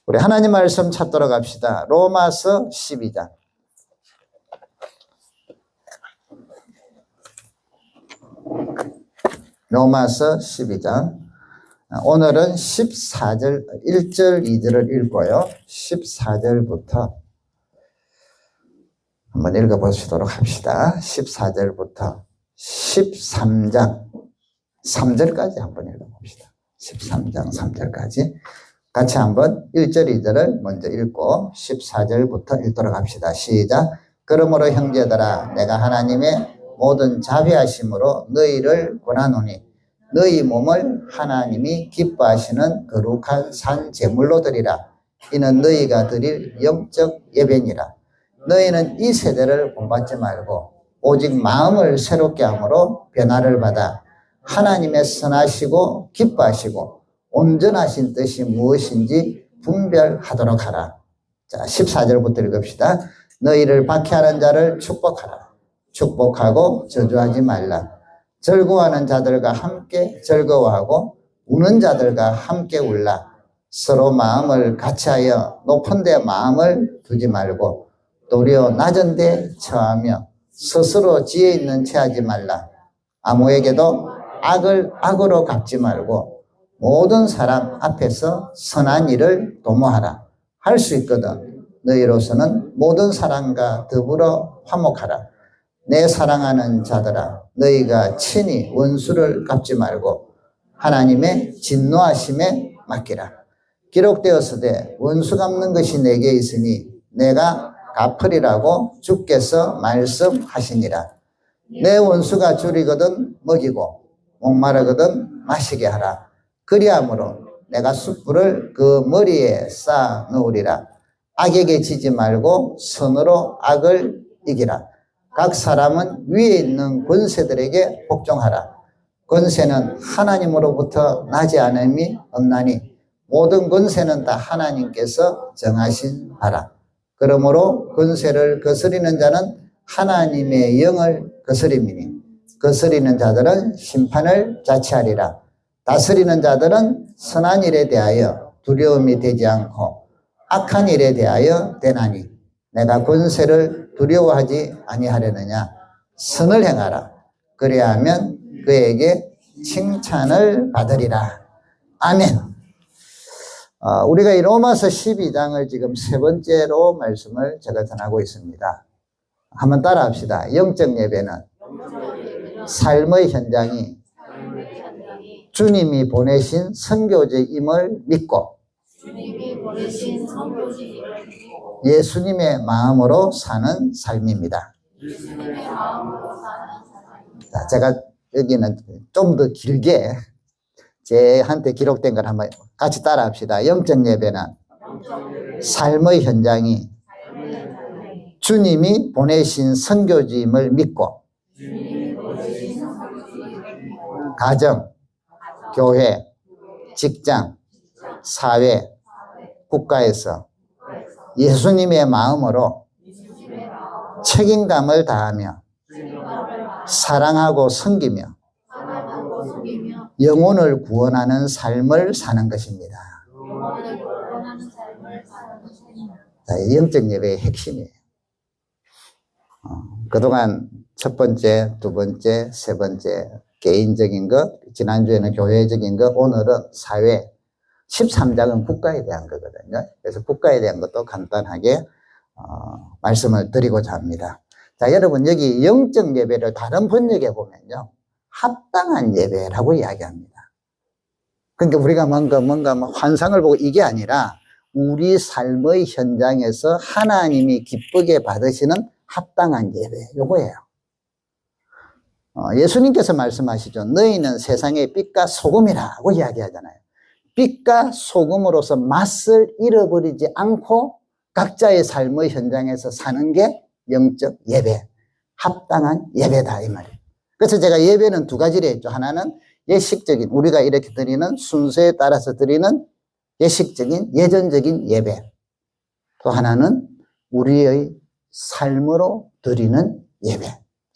우리 하나님 말씀 찾도록 합시다. 로마서 12장. 로마서 12장. 오늘은 14절, 1절, 2절을 읽고요. 14절부터 한번 읽어보시도록 합시다. 14절부터 13장 3절까지 한번 읽어봅시다. 13장 3절까지. 같이 한번 1절, 2절을 먼저 읽고 14절부터 읽도록 합시다. 시작. 그러므로 형제들아, 내가 하나님의 모든 자비하심으로 너희를 권하노니 너희 몸을 하나님이 기뻐하시는 거룩한 산 제물로 드리라. 이는 너희가 드릴 영적 예배니라. 너희는 이 세대를 본받지 말고 오직 마음을 새롭게 함으로 변화를 받아 하나님의 선하시고 기뻐하시고 온전하신 뜻이 무엇인지 분별하도록 하라. 자, 14절부터 읽읍시다. 너희를 박해하는 자를 축복하라. 축복하고 저주하지 말라. 즐거워하는 자들과 함께 즐거워하고 우는 자들과 함께 울라. 서로 마음을 같이하여 높은 데 마음을 두지 말고 도리어 낮은 데 처하며 스스로 지혜 있는 체하지 말라. 아무에게도 악을 악으로 갚지 말고 모든 사람 앞에서 선한 일을 도모하라. 할 수 있거든 너희로서는 모든 사람과 더불어 화목하라. 내 사랑하는 자들아, 너희가 친히 원수를 갚지 말고 하나님의 진노하심에 맡기라. 기록되었으되 원수 갚는 것이 내게 있으니 내가 갚으리라고 주께서 말씀하시니라. 내 원수가 줄이거든 먹이고 목마르거든 마시게 하라. 그리함으로 내가 숯불을 그 머리에 쌓아 놓으리라. 악에게 지지 말고 선으로 악을 이기라. 각 사람은 위에 있는 권세들에게 복종하라. 권세는 하나님으로부터 나지 않음이 없나니 모든 권세는 다 하나님께서 정하신 바라. 그러므로 권세를 거스리는 자는 하나님의 영을 거스림이니 거스리는 자들은 심판을 자취하리라. 다스리는 자들은 선한 일에 대하여 두려움이 되지 않고 악한 일에 대하여 되나니 내가 권세를 두려워하지 아니하려느냐. 선을 행하라. 그래야하면 그에게 칭찬을 받으리라. 아멘. 우리가 이 로마서 12장을 지금 세 번째로 말씀을 제가 전하고 있습니다. 한번 따라 합시다. 영적 예배는 삶의 현장이 주님이 보내신 선교제임을 믿고 예수님의 마음으로 사는 삶입니다. 자, 제가 여기는 좀 더 길게 제한테 기록된 걸 한번 같이 따라 합시다. 영적 예배는 삶의 현장이 주님이 보내신 선교지임을 믿고 가정, 교회, 직장, 사회, 국가에서 예수님의 마음으로 책임감을 다하며 사랑하고 섬기며 영혼을 구원하는 삶을 사는 것입니다. 영적 예배의 핵심이에요. 그동안 첫 번째, 두 번째, 세 번째 개인적인 것, 지난주에는 교회적인 것, 오늘은 사회, 13장은 국가에 대한 거거든요. 그래서 국가에 대한 것도 간단하게 말씀을 드리고자 합니다. 자, 여러분 여기 영적 예배를 다른 번역에 보면요, 합당한 예배라고 이야기합니다. 그러니까 우리가 뭔가 환상을 보고 이게 아니라 우리 삶의 현장에서 하나님이 기쁘게 받으시는 합당한 예배, 요거예요. 예수님께서 말씀하시죠. 너희는 세상의 빛과 소금이라고 이야기하잖아요. 빛과 소금으로서 맛을 잃어버리지 않고 각자의 삶의 현장에서 사는 게 영적 예배, 합당한 예배다 이 말이에요. 그래서 제가 예배는 두 가지를 했죠. 하나는 예식적인, 우리가 이렇게 드리는 순서에 따라서 드리는 예식적인 예전적인 예배, 또 하나는 우리의 삶으로 드리는 예배,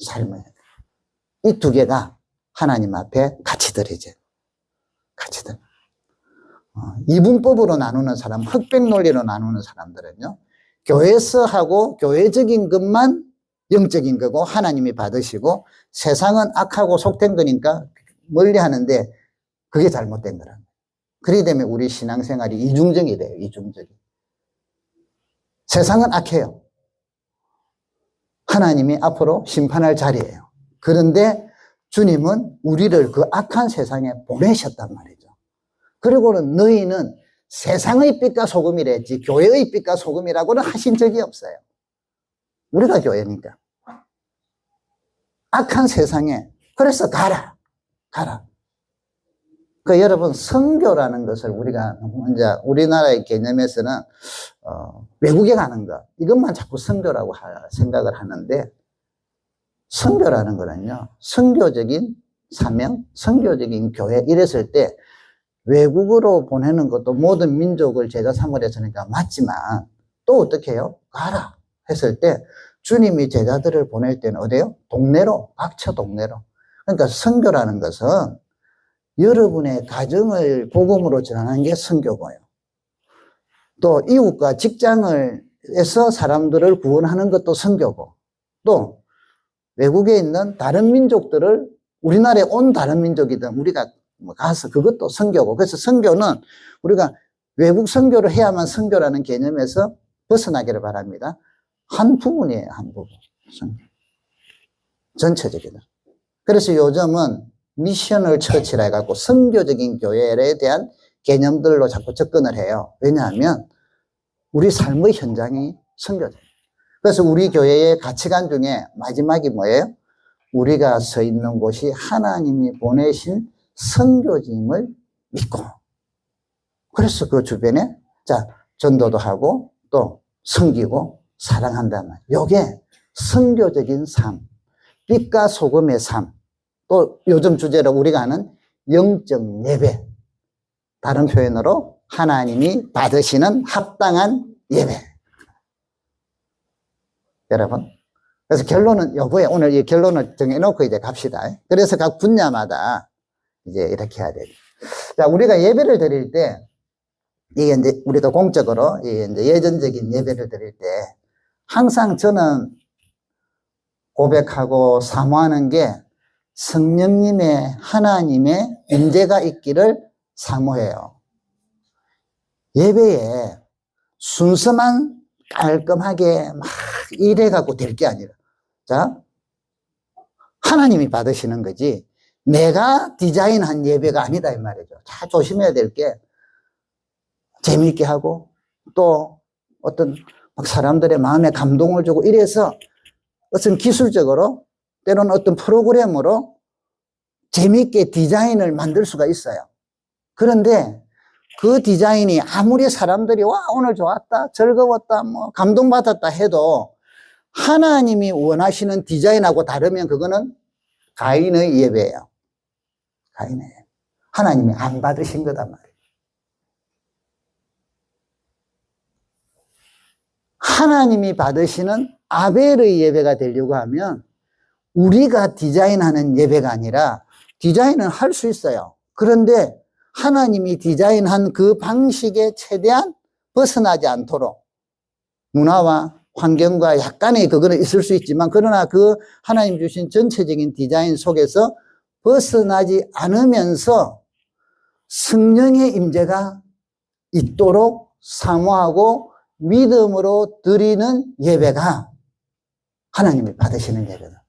삶을. 이 두 개가 하나님 앞에 같이 드리죠. 같이 드려. 이분법으로 나누는 사람, 흑백 논리로 나누는 사람들은요, 교회에서 하고 교회적인 것만 영적인 거고 하나님이 받으시고 세상은 악하고 속된 거니까 멀리 하는데 그게 잘못된 거라는 거예요. 그렇기 때문에 우리 신앙생활이 이중적이 돼요. 이중적이. 세상은 악해요. 하나님이 앞으로 심판할 자리예요. 그런데 주님은 우리를 그 악한 세상에 보내셨단 말이죠. 그리고는 너희는 세상의 빛과 소금이랬지 교회의 빛과 소금이라고는 하신 적이 없어요. 우리가 교회니까. 악한 세상에 그래서 가라. 그 여러분 선교라는 것을 우리가 이제 우리나라의 개념에서는 외국에 가는 것 이것만 자꾸 선교라고 생각을 하는데 선교라는 거는요 선교적인 사명, 선교적인 교회 이랬을 때 외국으로 보내는 것도 모든 민족을 제자 삼으려서니까 맞지만 또 어떻게 해요? 가라 했을 때 주님이 제자들을 보낼 때는 어디요? 동네로, 각처 동네로. 그러니까 선교라는 것은 여러분의 가정을 복음으로 전하는 게 선교고요. 또 이웃과 직장에서 사람들을 구원하는 것도 선교고 또 외국에 있는 다른 민족들을 우리나라에 온 다른 민족이든 우리가 가서 그것도 선교고 그래서 선교는 우리가 외국 선교를 해야만 선교라는 개념에서 벗어나기를 바랍니다. 한 부분이에요. 한 부분. 전체적이다. 그래서 요즘은 미셔널 처치라 해갖고 선교적인 교회에 대한 개념들로 자꾸 접근을 해요. 왜냐하면 우리 삶의 현장이 선교죠. 그래서 우리 교회의 가치관 중에 마지막이 뭐예요? 우리가 서 있는 곳이 하나님이 보내신 선교지임을 믿고 그래서 그 주변에 자 전도도 하고 또 섬기고 사랑한다는 말. 이게 선교적인 삶, 빛과 소금의 삶. 또 요즘 주제로 우리가 하는 영적 예배. 다른 표현으로 하나님이 받으시는 합당한 예배. 여러분. 그래서 결론은 요거에 오늘 이 결론을 정해놓고 이제 갑시다. 그래서 각 분야마다 이제 이렇게 해야 돼요. 자, 우리가 예배를 드릴 때 이게 이제 우리도 공적으로 이제 예전적인 예배를 드릴 때 항상 저는 고백하고 사모하는 게 성령님의 하나님의 임재가 있기를 사모해요. 예배에 순서만 깔끔하게 막 이래갖고 될 게 아니라 자 하나님이 받으시는 거지 내가 디자인한 예배가 아니다 이 말이죠. 자 조심해야 될 게 재미있게 하고 또 어떤 막 사람들의 마음에 감동을 주고 이래서 어떤 기술적으로 때로는 어떤 프로그램으로 재미있게 디자인을 만들 수가 있어요. 그런데 그 디자인이 아무리 사람들이 와 오늘 좋았다 즐거웠다 뭐 감동받았다 해도 하나님이 원하시는 디자인하고 다르면 그거는 가인의 예배예요. 가인의 예배. 하나님이 안 받으신 거단 말이에요. 하나님이 받으시는 아벨의 예배가 되려고 하면 우리가 디자인하는 예배가 아니라 디자인은 할 수 있어요. 그런데 하나님이 디자인한 그 방식에 최대한 벗어나지 않도록 문화와 환경과 약간의 그거는 있을 수 있지만 그러나 그 하나님 주신 전체적인 디자인 속에서 벗어나지 않으면서 성령의 임재가 있도록 사모하고 믿음으로 드리는 예배가 하나님이 받으시는 예배다.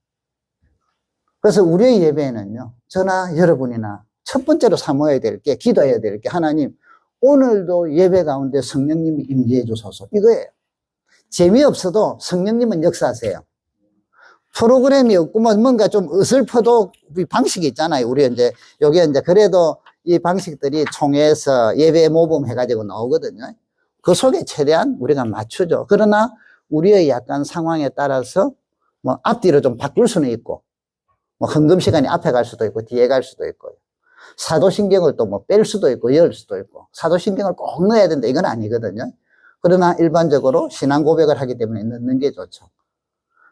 그래서 우리의 예배에는요, 저나 여러분이나 첫 번째로 사모해야 될 게, 기도해야 될 게, 하나님, 오늘도 예배 가운데 성령님이 임재해 주소서. 이거예요. 재미없어도 성령님은 역사하세요. 프로그램이 없구만 뭔가 좀 어설퍼도 방식이 있잖아요. 우리 이제, 여기 이제 그래도 이 방식들이 총회에서 예배 모범 해가지고 나오거든요. 그 속에 최대한 우리가 맞추죠. 그러나 우리의 약간 상황에 따라서 뭐 앞뒤로 좀 바꿀 수는 있고, 뭐 헌금 시간이 앞에 갈 수도 있고, 뒤에 갈 수도 있고, 사도신경을 또 뭐 뺄 수도 있고, 열 수도 있고, 사도신경을 꼭 넣어야 된다. 이건 아니거든요. 그러나 일반적으로 신앙 고백을 하기 때문에 넣는 게 좋죠.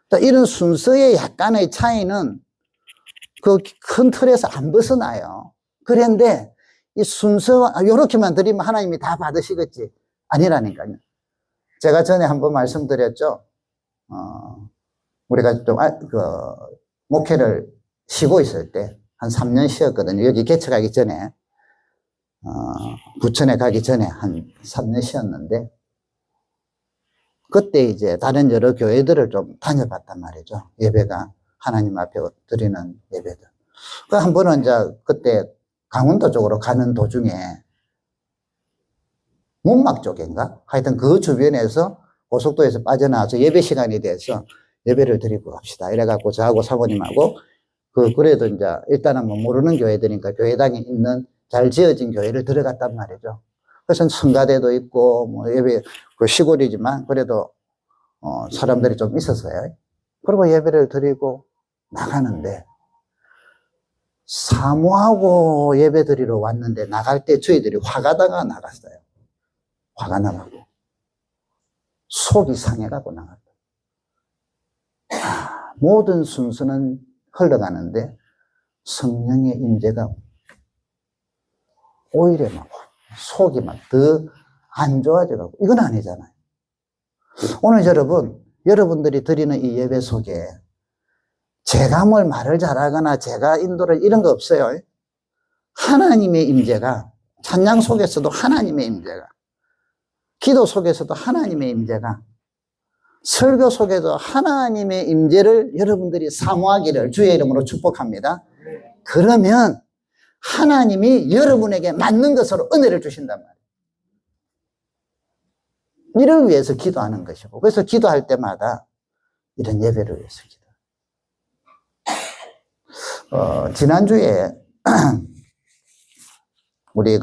또 이런 순서의 약간의 차이는 그 큰 틀에서 안 벗어나요. 그런데 이 순서, 요렇게만 드리면 하나님이 다 받으시겠지. 아니라니까요. 제가 전에 한번 말씀드렸죠. 우리가 좀, 목회를 쉬고 있을 때, 한 3년 쉬었거든요. 여기 개척하기 전에, 부천에 가기 전에 한 3년 쉬었는데, 그때 이제 다른 여러 교회들을 좀 다녀봤단 말이죠. 예배가 하나님 앞에 드리는 예배들. 그 한 번은 이제 그때 강원도 쪽으로 가는 도중에 문막 쪽인가? 하여튼 그 주변에서 고속도로에서 빠져나와서 예배 시간이 돼서 예배를 드리고 갑시다. 이래갖고 저하고 사모님하고 그래도 이제 일단은 뭐 모르는 교회들이니까 교회당에 있는 잘 지어진 교회를 들어갔단 말이죠. 그래서 성가대도 있고 뭐 예배 그 시골이지만 그래도 사람들이 좀 있었어요. 그리고 예배를 드리고 나가는데 사모하고 예배 드리러 왔는데 나갈 때 저희들이 화가 나가 나갔어요. 화가 나가고 속이 상해가고 나갔다. 모든 순서는 흘러가는데 성령의 임재가 오히려 막 속이 막 더 안 좋아져가고 이건 아니잖아요. 오늘 여러분들이 드리는 이 예배 속에 제가 뭘 말을 잘하거나 제가 인도를 이런 거 없어요. 하나님의 임재가 찬양 속에서도 하나님의 임재가 기도 속에서도 하나님의 임재가 설교 속에도 하나님의 임재를 여러분들이 사모하기를 주의 이름으로 축복합니다. 그러면 하나님이 여러분에게 맞는 것으로 은혜를 주신단 말이에요. 이를 위해서 기도하는 것이고 그래서 기도할 때마다 이런 예배를 위해서 기도. 지난주에 우리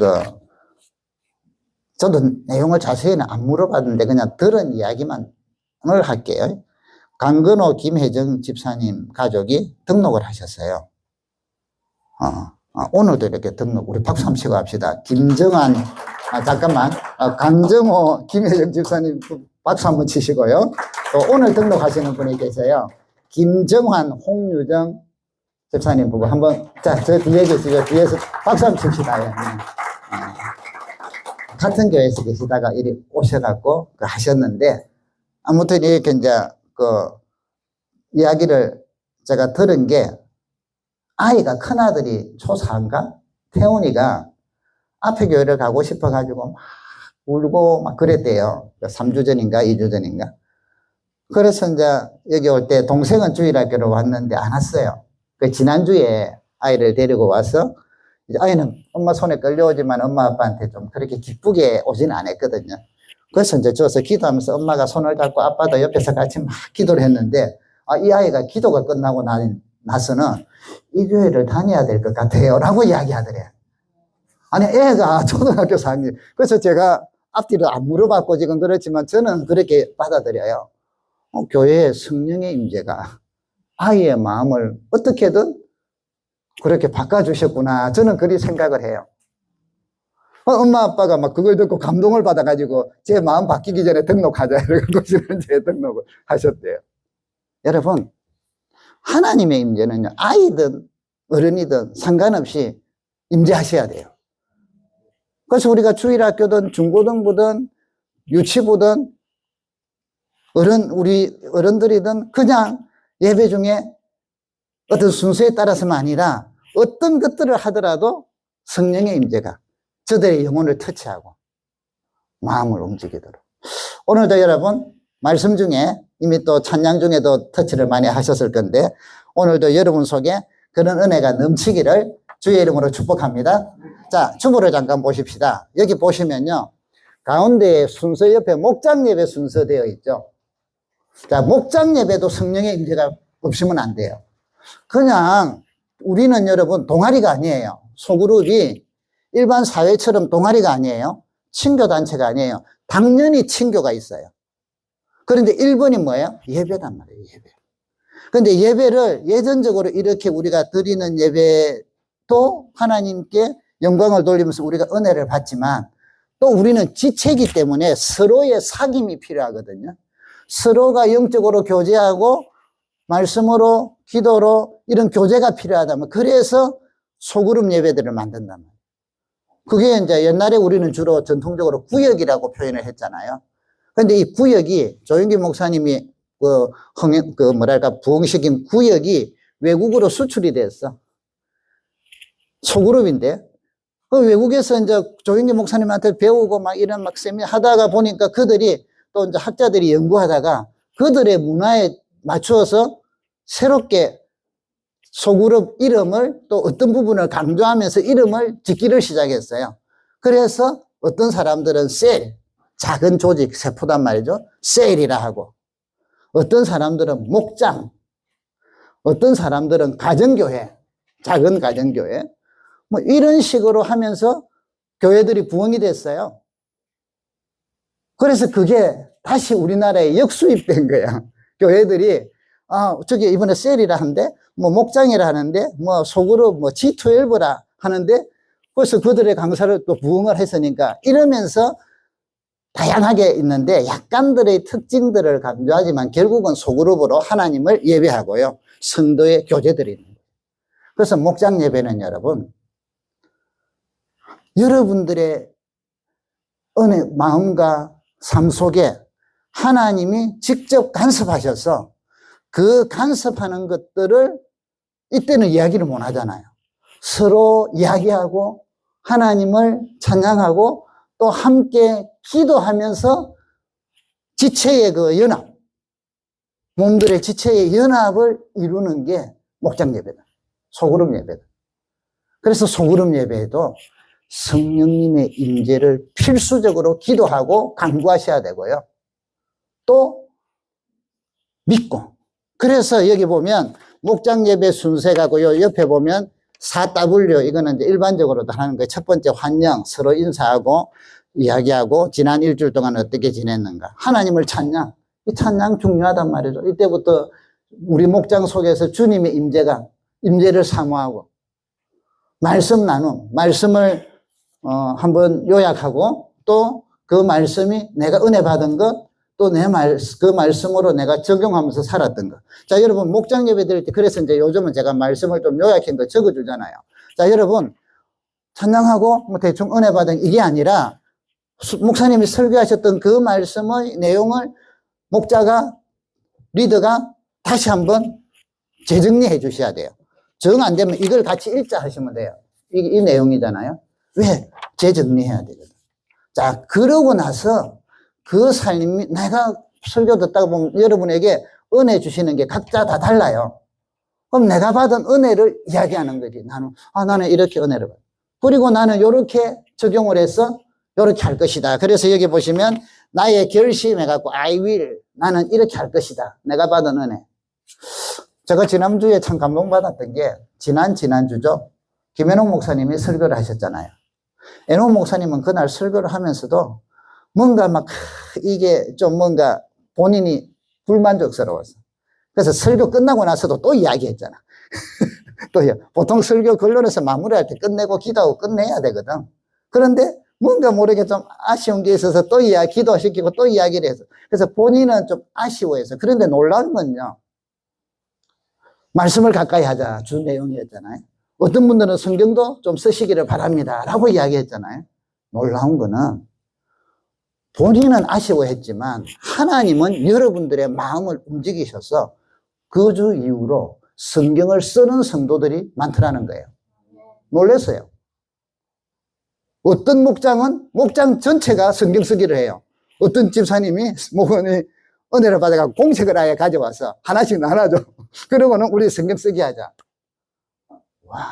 저도 내용을 자세히는 안 물어봤는데 그냥 들은 이야기만 을 할게요. 강건호 김혜정 집사님 가족이 등록을 하셨어요. 오늘도 이렇게 등록, 우리 박수 한번 치고 합시다. 김정환, 잠깐만. 강정호 김혜정 집사님 박수 한번 치시고요. 또 오늘 등록하시는 분이 계세요. 김정환, 홍유정 집사님 부부 한번, 자, 저 뒤에 계시죠. 뒤에서 박수 한번 칩시다. 예. 같은 교회에서 계시다가 이리 오셔갖고 하셨는데, 아무튼 이렇게 이제 이야기를 제가 들은 게 아이가 큰아들이 초4인가? 태훈이가 앞에 교회를 가고 싶어가지고 막 울고 막 그랬대요. 3주 전인가 2주 전인가. 그래서 이제 여기 올 때 동생은 주일학교로 왔는데 안 왔어요. 지난주에 아이를 데리고 와서 이제 아이는 엄마 손에 끌려오지만 엄마 아빠한테 좀 그렇게 기쁘게 오지는 않았거든요. 그래서 이제 저서 기도하면서 엄마가 손을 잡고 아빠도 옆에서 같이 막 기도를 했는데 이 아이가 기도가 끝나고 나서는 이 교회를 다녀야 될 것 같아요 라고 이야기하더래요. 아니 애가 초등학교 4학년. 그래서 제가 앞뒤로 안 물어봤고 지금 그렇지만 저는 그렇게 받아들여요. 교회의 성령의 임재가 아이의 마음을 어떻게든 그렇게 바꿔주셨구나. 저는 그리 생각을 해요. 엄마 아빠가 막 그걸 듣고 감동을 받아가지고 제 마음 바뀌기 전에 등록하자 이러고 제 등록을 하셨대요. 여러분 하나님의 임재는요 아이든 어른이든 상관없이 임재하셔야 돼요. 그래서 우리가 주일학교든 중고등부든 유치부든 우리 어른들이든 그냥 예배 중에 어떤 순서에 따라서만 아니라 어떤 것들을 하더라도 성령의 임재가 저들의 영혼을 터치하고 마음을 움직이도록. 오늘도 여러분 말씀 중에 이미 또 찬양 중에도 터치를 많이 하셨을 건데 오늘도 여러분 속에 그런 은혜가 넘치기를 주의 이름으로 축복합니다. 자, 주보를 잠깐 보십시다. 여기 보시면요 가운데 순서 옆에 목장 예배 순서 되어 있죠. 자, 목장 예배도 성령의 임재가 없으면 안 돼요. 그냥 우리는 여러분 동아리가 아니에요. 소그룹이 일반 사회처럼 동아리가 아니에요. 친교단체가 아니에요. 당연히 친교가 있어요. 그런데 1번이 뭐예요? 예배단 말이에요. 예배. 그런데 예배를 예전적으로 이렇게 우리가 드리는 예배도 하나님께 영광을 돌리면서 우리가 은혜를 받지만 또 우리는 지체이기 때문에 서로의 사귐이 필요하거든요. 서로가 영적으로 교제하고 말씀으로 기도로 이런 교제가 필요하다면 그래서 소그룹 예배들을 만든단 말이에요. 그게 이제 옛날에 우리는 주로 전통적으로 구역이라고 표현을 했잖아요. 근데 이 구역이 조영기 목사님이 부흥시킨 구역이 외국으로 수출이 됐어. 소그룹인데. 그 외국에서 이제 조영기 목사님한테 배우고 막 이런 막 세미나 하다가 보니까 그들이 또 이제 학자들이 연구하다가 그들의 문화에 맞추어서 새롭게 소그룹 이름을 또 어떤 부분을 강조하면서 이름을 짓기를 시작했어요. 그래서 어떤 사람들은 셀, 작은 조직, 세포단 말이죠. 셀이라 하고, 어떤 사람들은 목장, 어떤 사람들은 가정교회, 작은 가정교회, 뭐 이런 식으로 하면서 교회들이 부흥이 됐어요. 그래서 그게 다시 우리나라에 역수입된 거야. 교회들이 저기 이번에 셀이라 하는데 뭐 목장이라 하는데 뭐 소그룹 뭐 G12라 하는데 벌써 그들의 강사를 또 부흥을 했으니까 이러면서 다양하게 있는데 약간들의 특징들을 강조하지만 결국은 소그룹으로 하나님을 예배하고요. 성도의 교제들이 있는 거예요. 그래서 목장 예배는 여러분들의 은혜, 마음과 삶 속에 하나님이 직접 간섭하셔서 그 간섭하는 것들을 이때는 이야기를 못 하잖아요. 서로 이야기하고 하나님을 찬양하고 또 함께 기도하면서 지체의 그 연합, 몸들의 지체의 연합을 이루는 게 목장 예배다. 소그룹 예배다. 그래서 소그룹 예배에도 성령님의 임재를 필수적으로 기도하고 간구하셔야 되고요. 또 믿고. 그래서 여기 보면 목장 예배 순서가고요. 옆에 보면 4W, 이거는 이제 일반적으로 하는 거예요. 첫 번째 환영, 서로 인사하고 이야기하고 지난 일주일 동안 어떻게 지냈는가. 하나님을 찬양. 이 찬양 중요하단 말이죠. 이때부터 우리 목장 속에서 주님의 임재를 사모하고 말씀 나눔, 말씀을 한번 요약하고 또 그 말씀이 내가 은혜 받은 것 또 그 말씀으로 내가 적용하면서 살았던 것. 자, 여러분, 목장 예배 드릴 때, 그래서 이제 요즘은 제가 말씀을 좀 요약한 거 적어주잖아요. 자, 여러분, 찬양하고 뭐 대충 은혜 받은 이게 아니라 목사님이 설교하셨던 그 말씀의 내용을 리더가 다시 한번 재정리해 주셔야 돼요. 정 안 되면 이걸 같이 읽자 하시면 돼요. 이 내용이잖아요. 왜? 재정리해야 되거든. 자, 그러고 나서 그 삶이 내가 설교 듣다가 보면 여러분에게 은혜 주시는 게 각자 다 달라요. 그럼 내가 받은 은혜를 이야기하는 거지. 나는 이렇게 은혜를 받아. 그리고 나는 이렇게 적용을 해서 이렇게 할 것이다. 그래서 여기 보시면 나의 결심해갖고 I will. 나는 이렇게 할 것이다. 내가 받은 은혜. 제가 지난주에 참 감동받았던 게 지난주죠. 김현옥 목사님이 설교를 하셨잖아요. 애녹 목사님은 그날 설교를 하면서도 뭔가 이게 좀 뭔가 본인이 불만족스러웠어. 그래서 설교 끝나고 나서도 또 이야기했잖아. 또 보통 설교 결론에서 마무리할 때 끝내고 기도하고 끝내야 되거든. 그런데 뭔가 모르게 좀 아쉬운 게 있어서 또 기도시키고 또 이야기를 해서. 그래서 본인은 좀 아쉬워해서. 그런데 놀라운 건요. 말씀을 가까이 하자. 주 내용이었잖아요. 어떤 분들은 성경도 좀 쓰시기를 바랍니다. 라고 이야기했잖아요. 놀라운 거는 본인은 아쉬워했지만 하나님은 여러분들의 마음을 움직이셔서 그 주 이후로 성경을 쓰는 성도들이 많더라는 거예요. 놀랐어요. 어떤 목장 전체가 성경 쓰기를 해요. 어떤 집사님이 목원이 은혜를 받아가지고 공책을 아예 가져와서 하나씩 나눠줘. 그러고는 우리 성경 쓰기 하자. 와.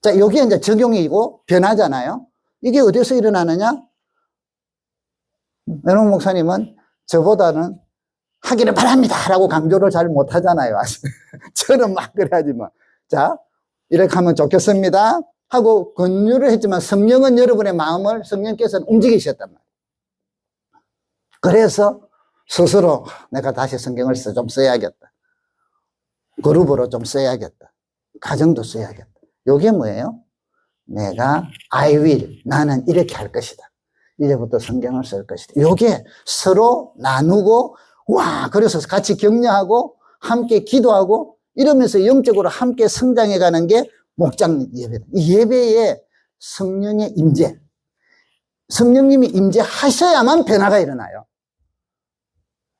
자, 여기에 이제 적용이고 변하잖아요. 이게 어디서 일어나느냐? 애녹 목사님은 저보다는 하기를 바랍니다 라고 강조를 잘 못하잖아요. 저는 막 그래야지만. 자, 이렇게 하면 좋겠습니다 하고 권유를 했지만 성령은 여러분의 마음을 성령께서는 움직이셨단 말이에요. 그래서 스스로 내가 다시 성경을 좀 써야겠다. 그룹으로 좀 써야겠다. 가정도 써야겠다. 이게 뭐예요? 내가 I will, 나는 이렇게 할 것이다. 이제부터 성경을 쓸 것이다. 이게 서로 나누고 와, 그래서 같이 격려하고 함께 기도하고 이러면서 영적으로 함께 성장해 가는 게 목장 예배다. 이 예배의 성령의 임재. 성령님이 임재하셔야만 변화가 일어나요.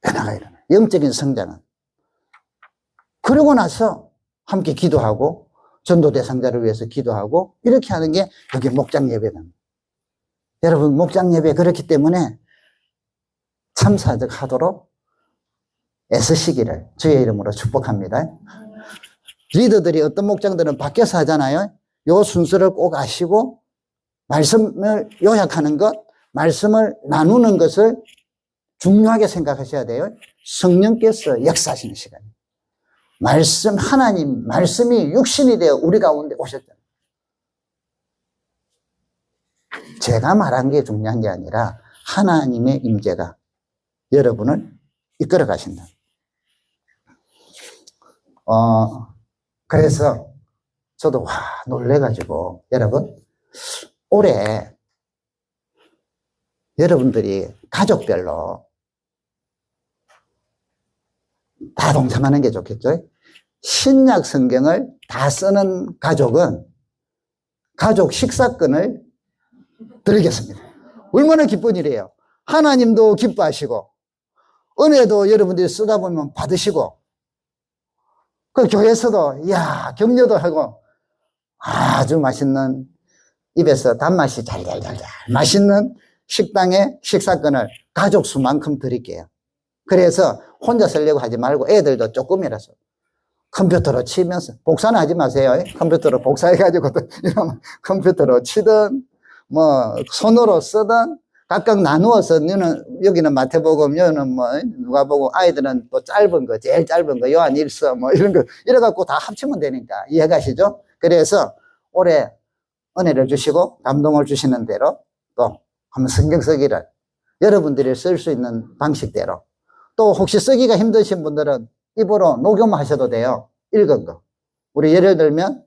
변화가 일어나요. 영적인 성장은. 그러고 나서 함께 기도하고 전도 대상자를 위해서 기도하고 이렇게 하는 게 여기 목장 예배입니다. 여러분 목장 예배 그렇기 때문에 참사하도록 애쓰시기를 주의 이름으로 축복합니다. 리더들이 어떤 목장들은 밖에서 하잖아요. 요 순서를 꼭 아시고 말씀을 요약하는 것, 말씀을 나누는 것을 중요하게 생각하셔야 돼요. 성령께서 역사하시는 시간이에요. 말씀, 하나님, 말씀이 육신이 되어 우리 가운데 오셨잖아요. 제가 말한 게 중요한 게 아니라 하나님의 임재가 여러분을 이끌어 가신다. 그래서 저도 놀래가지고 여러분 올해 여러분들이 가족별로 다 동참하는 게 좋겠죠. 신약 성경을 다 쓰는 가족은 가족 식사권을 드리겠습니다. 얼마나 기쁜 일이에요. 하나님도 기뻐하시고 은혜도 여러분들이 쓰다 보면 받으시고 그 교회에서도 격려도 하고 아주 맛있는 입에서 단맛이 잘잘잘잘 맛있는 식당의 식사권을 가족 수만큼 드릴게요. 그래서 혼자 쓰려고 하지 말고 애들도 조금이라서 컴퓨터로 치면서 복사는 하지 마세요. 컴퓨터로 복사해가지고 이러면 컴퓨터로 치든 뭐 손으로 쓰든 각각 나누어서 너는 여기는 마태복음 여기는 뭐 누가복음 아이들은 또 짧은 거 제일 짧은 거 요한 1서 뭐 이런 거 이래갖고 다 합치면 되니까 이해가시죠? 그래서 올해 은혜를 주시고 감동을 주시는 대로 또 한번 성경 쓰기를 여러분들이 쓸 수 있는 방식대로 또 혹시 쓰기가 힘드신 분들은 입으로 녹음하셔도 돼요. 읽은 거. 우리 예를 들면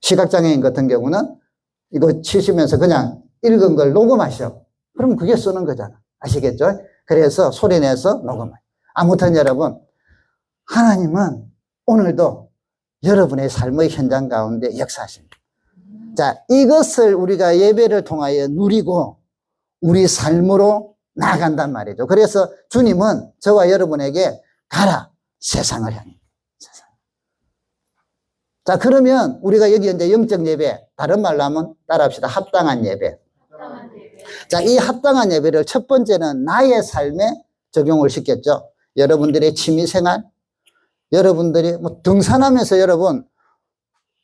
시각장애인 같은 경우는 이거 치시면서 그냥 읽은 걸 녹음하셔. 그럼 그게 쓰는 거잖아. 아시겠죠? 그래서 소리내서 녹음해. 아무튼 여러분 하나님은 오늘도 여러분의 삶의 현장 가운데 역사하십니다. 자, 이것을 우리가 예배를 통하여 누리고 우리 삶으로 나아간단 말이죠. 그래서 주님은 저와 여러분에게 가라 세상을 향해. 세상. 자, 그러면 우리가 여기 이제 영적 예배, 다른 말로 하면 따라합시다. 합당한 예배. 자, 이 합당한 예배를 첫 번째는 나의 삶에 적용을 시켰죠. 여러분들의 취미생활, 여러분들이 뭐 등산하면서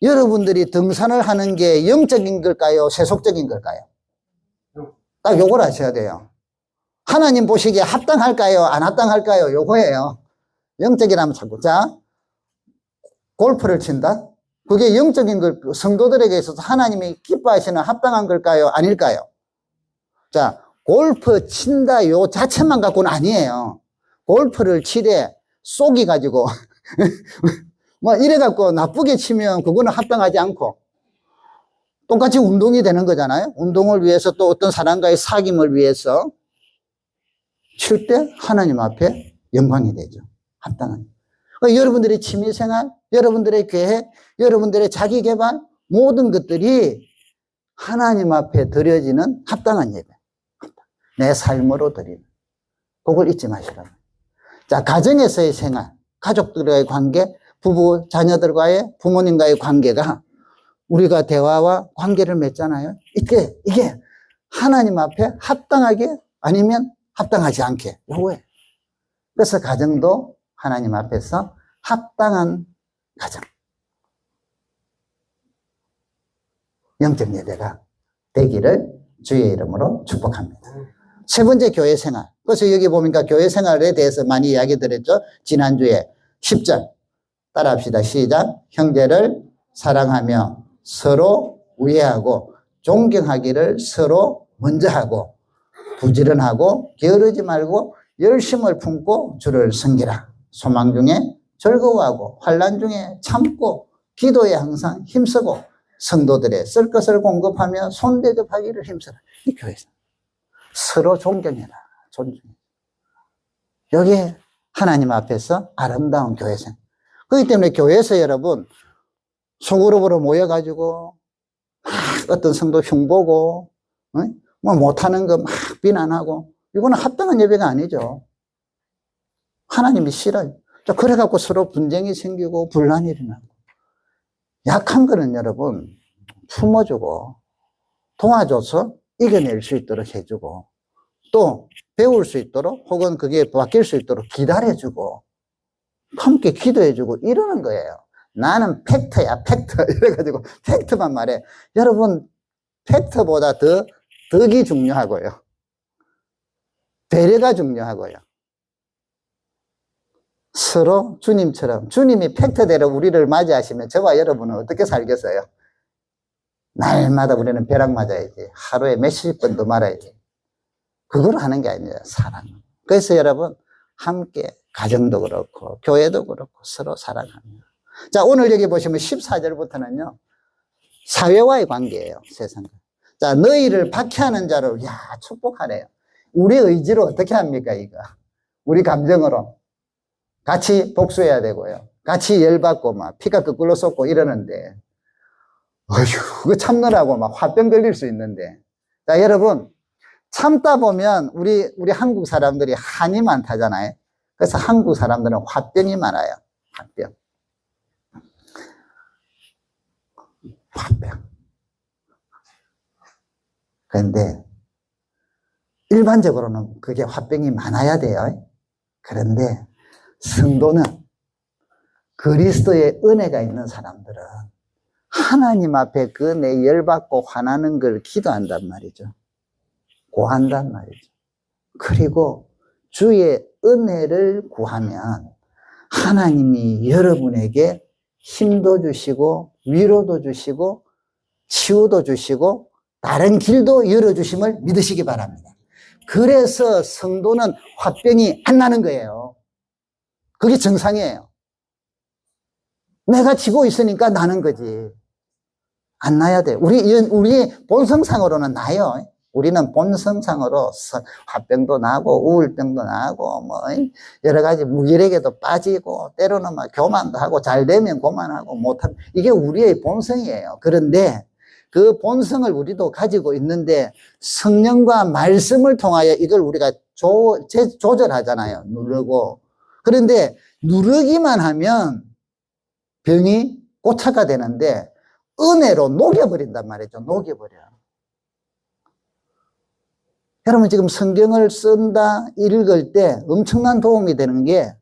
여러분들이 등산을 하는 게 영적인 걸까요? 세속적인 걸까요? 딱 요걸 아셔야 돼요. 하나님 보시기에 합당할까요? 안 합당할까요? 요거예요. 영적이라면 자꾸. 자, 골프를 친다? 그게 영적인 걸 성도들에게 있어서 하나님이 기뻐하시는 합당한 걸까요? 아닐까요? 자, 골프 친다 요 자체만 갖고는 아니에요. 골프를 치되 쏘기 가지고 뭐 이래 갖고 나쁘게 치면 그거는 합당하지 않고 똑같이 운동이 되는 거잖아요. 운동을 위해서 또 어떤 사람과의 사귐을 위해서 칠 때 하나님 앞에 영광이 되죠. 합당한. 그러니까 여러분들의 취미생활, 여러분들의 계획, 여러분들의 자기개발 모든 것들이 하나님 앞에 드려지는 합당한 예배. 내 삶으로 드리는. 그걸 잊지 마시라고. 자, 가정에서의 생활, 가족들과의 관계, 부부, 자녀들과의 부모님과의 관계가 우리가 대화와 관계를 맺잖아요. 이게 하나님 앞에 합당하게 아니면 합당하지 않게 요거예요. 그래서 가정도 하나님 앞에서 합당한 가정. 영적 예배가 되기를 주의 이름으로 축복합니다. 세 번째 교회 생활. 그래서 여기 보니까 교회 생활에 대해서 많이 이야기 드렸죠. 지난주에 10절 따라합시다. 시작. 형제를 사랑하며 서로 우애하고 존경하기를 서로 먼저 하고 부지런하고 게으르지 말고 열심을 품고 주를 섬기라. 소망 중에 즐거워하고 환난 중에 참고 기도에 항상 힘쓰고 성도들의 쓸 것을 공급하며 손대접하기를 힘써라. 이 교회에서 서로 존경해라. 존중해. 여기에 하나님 앞에서 아름다운 교회생. 그렇기 때문에 교회에서 여러분 소그룹으로 모여가지고 어떤 성도 흉보고, 뭐 못하는 거 막 비난하고, 이거는 합당한 예배가 아니죠. 하나님이 싫어요. 자, 그래갖고 서로 분쟁이 생기고 분란이 일어나고. 약한 거는 여러분, 품어주고, 도와줘서 이겨낼 수 있도록 해주고, 또 배울 수 있도록 혹은 그게 바뀔 수 있도록 기다려주고, 함께 기도해주고 이러는 거예요. 나는 팩트야, 팩트. 이래가지고 팩트만 말해. 여러분, 팩트보다 덕이 중요하고요. 배려가 중요하고요. 서로 주님처럼, 주님이 팩트대로 우리를 맞이하시면 저와 여러분은 어떻게 살겠어요? 날마다 우리는 벼락 맞아야지. 하루에 몇십 번도 말아야지. 그걸 하는 게 아니라 사랑. 그래서 여러분, 함께 가정도 그렇고 교회도 그렇고 서로 사랑합니다. 자, 오늘 여기 보시면 14절부터는요. 사회와의 관계예요. 세상과. 자, 너희를 박해하는 자를 축복하래요. 우리 의지로 어떻게 합니까, 이거? 우리 감정으로. 같이 복수해야 되고요. 같이 열받고 막 피가 거꾸로 쏟고 이러는데 어휴, 그거 참느라고 막 화병 걸릴 수 있는데. 자, 여러분, 참다 보면 우리 한국 사람들이 한이 많다잖아요. 그래서 한국 사람들은 화병이 많아요. 화병. 그런데 일반적으로는 그게 화병이 많아야 돼요. 그런데 성도는 그리스도의 은혜가 있는 사람들은 하나님 앞에 그 내 열받고 화나는 걸 기도한단 말이죠. 고한단 말이죠. 그리고 주의 은혜를 구하면 하나님이 여러분에게 힘도 주시고 위로도 주시고 치유도 주시고 다른 길도 열어주심을 믿으시기 바랍니다. 그래서 성도는 화병이 안 나는 거예요. 그게 정상이에요. 내가 지고 있으니까 나는 거지. 안 나야 돼. 우리 본성상으로는 나요. 우리는 본성상으로 화병도 나고 우울병도 나고 뭐 여러 가지 무기력에도 빠지고 때로는 막 교만도 하고 잘 되면 교만하고 못하면 이게 우리의 본성이에요. 그런데 그 본성을 우리도 가지고 있는데 성령과 말씀을 통하여 이걸 우리가 조절하잖아요. 누르고. 그런데 누르기만 하면 병이 고착화 되는데 은혜로 녹여버린단 말이죠. 녹여버려. 여러분 지금 성경을 쓴다, 읽을 때 엄청난 도움이 되는 게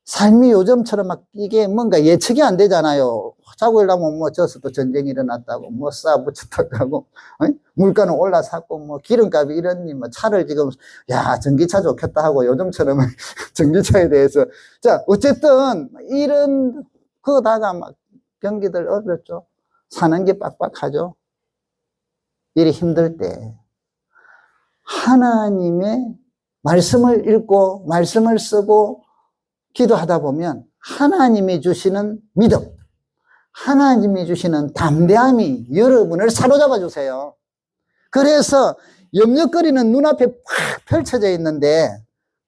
삶이 요즘처럼 막 이게 뭔가 예측이 안 되잖아요. 자고 일하면 뭐 저서 또 전쟁이 일어났다고 뭐 쌓아붙였다고 하고 물가는 올라섰고 뭐 기름값이 이러니 뭐 차를 지금 전기차 좋겠다 하고 요즘처럼 전기차에 대해서 자 어쨌든 이런 그거다가 막 경기들 어렵죠. 사는 게 빡빡하죠. 일이 힘들 때 하나님의 말씀을 읽고 말씀을 쓰고 기도하다 보면 하나님이 주시는 믿음, 하나님이 주시는 담대함이 여러분을 사로잡아 주세요. 그래서 염려거리는 눈앞에 팍 펼쳐져 있는데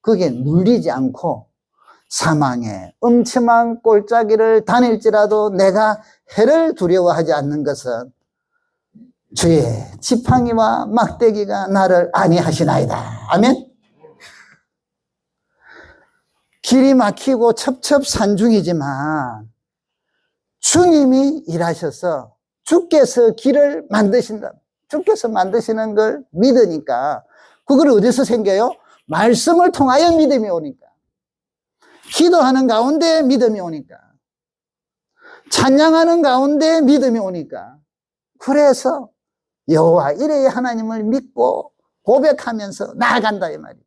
그게 눌리지 않고 사망의 음침한 골짜기를 다닐지라도 내가 해를 두려워하지 않는 것은 주의 지팡이와 막대기가 나를 안위하시나이다. 아멘. 길이 막히고 첩첩산중이지만 주님이 일하셔서 주께서 길을 만드신다. 주께서 만드시는 걸 믿으니까 그걸 어디서 생겨요? 말씀을 통하여 믿음이 오니까. 기도하는 가운데 믿음이 오니까. 찬양하는 가운데 믿음이 오니까. 그래서 여호와 이레의 하나님을 믿고 고백하면서 나아간다 이 말이에요.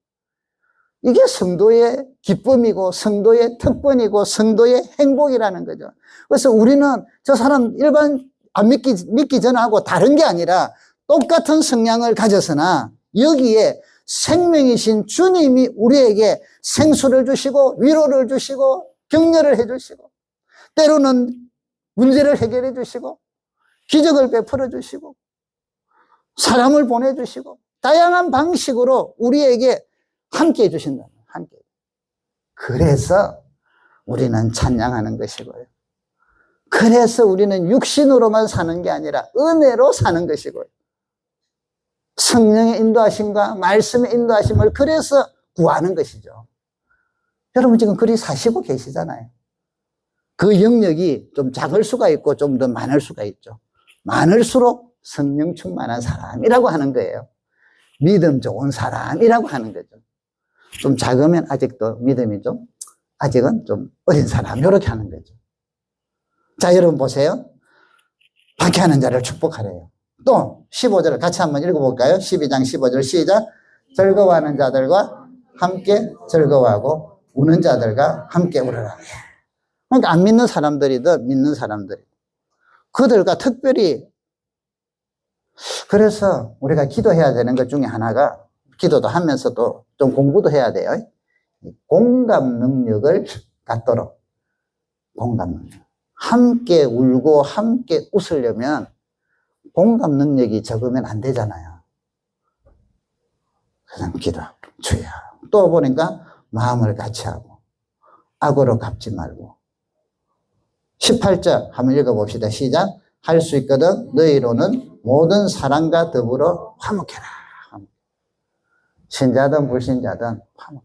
이게 성도의 기쁨이고 성도의 특권이고 성도의 행복이라는 거죠. 그래서 우리는 저 사람 일반 안 믿기 전하고 다른 게 아니라 똑같은 성향을 가졌으나 여기에 생명이신 주님이 우리에게 생수를 주시고 위로를 주시고 격려를 해주시고 때로는 문제를 해결해 주시고 기적을 베풀어 주시고 사람을 보내주시고 다양한 방식으로 우리에게 함께 해주신다. 함께. 그래서 우리는 찬양하는 것이고요. 그래서 우리는 육신으로만 사는 게 아니라 은혜로 사는 것이고요. 성령의 인도하심과 말씀의 인도하심을 그래서 구하는 것이죠. 여러분 지금 그리 사시고 계시잖아요. 그 영역이 좀 작을 수가 있고 좀 더 많을 수가 있죠. 많을수록 성령 충만한 사람이라고 하는 거예요. 믿음 좋은 사람이라고 하는 거죠. 좀 작으면 아직도 믿음이 아직은 좀 어린 사람, 이렇게 하는 거죠. 자, 여러분 보세요. 박해하는 자를 축복하래요. 또 15절을 같이 한번 읽어볼까요? 12장 15절 시작. 즐거워하는 자들과 함께 즐거워하고 우는 자들과 함께 울어라. 그러니까 안 믿는 사람들이든 믿는 사람들이 그들과 특별히, 그래서 우리가 기도해야 되는 것 중에 하나가, 기도도 하면서도 좀 공부도 해야 돼요. 공감 능력을 갖도록. 공감 능력. 함께 울고 함께 웃으려면 공감 능력이 적으면 안 되잖아요. 그냥 기도, 주여. 또 보니까 마음을 같이 하고 악으로 갚지 말고. 18절 한번 읽어봅시다. 시작. 할 수 있거든 너희로는 모든 사람과 더불어 화목해라. 신자든 불신자든 화목해라.